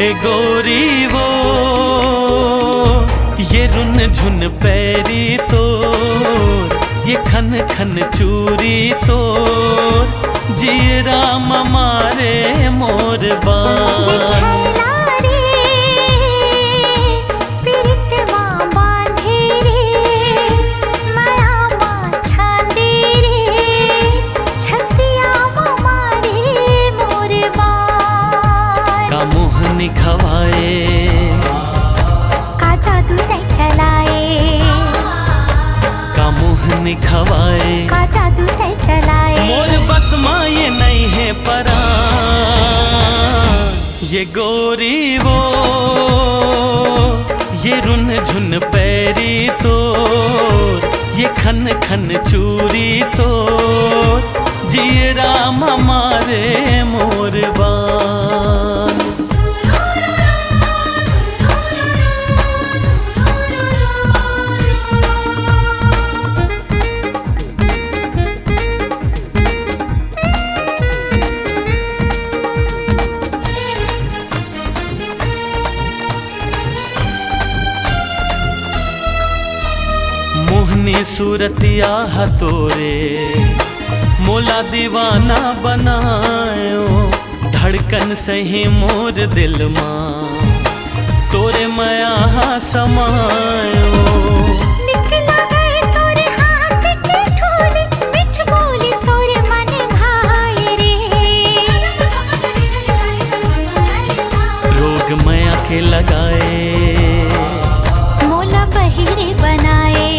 ए गोरी वो ये रुन झुन पैरी तो ये खन खन चूरी तो जीरा मारे मोर बान। मोहनी खवाए का जादू तै चलाए, का मोहनी खवाए का जादू तै चलाए। मोर बस माँ ये नहीं है परा ये गोरी वो ये रुन झुन पैरी तो ये खन खन चूरी तो जीरा मारे मोर बान। मोहनी सूरतिया हतोरे मोला दीवाना बनायो, धड़कन सही मोर दिल माँ तोरे मया समायो। निकला गए तोरे हाथ से ठोली, मिठ बोली तोरे मन भाई रे। रोग मया के लगाए मोला बहिरे बनाए,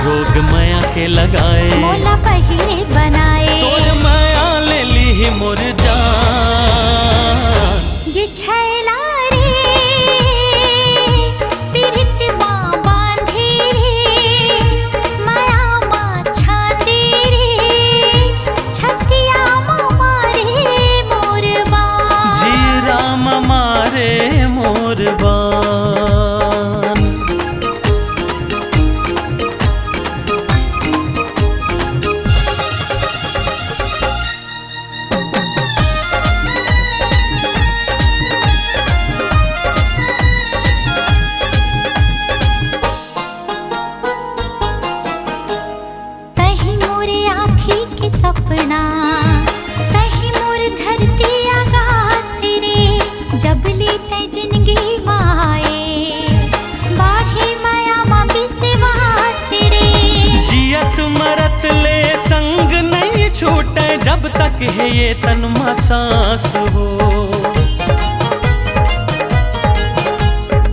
रोग मया के लगाए मोला बहिरे बनाए। तोर मया ले ली मोर जान। ये छैला रे पीड़ित माँ बांधे रे, माया माँ छाते रे, छतिया माँ मारे मोर बान। जी राम मारे मोर बान। सपना कहीं मोर धरती आकाश रे, जब लीते जिंदगी माए बाढ़े माया माँ विश्वास रे। जियत मरत ले संग नहीं छूटे जब तक है ये तन में सांस हो।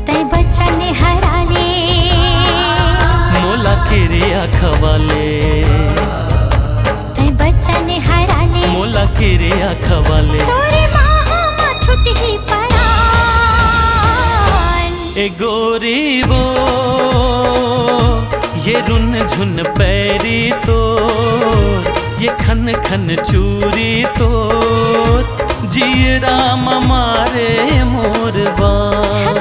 तै बच्चा ने हरा ले मोला किरिया खवाले, ने हरा ले मोला किरिया खवाले। तोरे माँ छुट ही पड़ान। ए गोरी वो ये रुन झुन पैरी तो ये खन खन चूरी तो जीरा मारे मोर बान।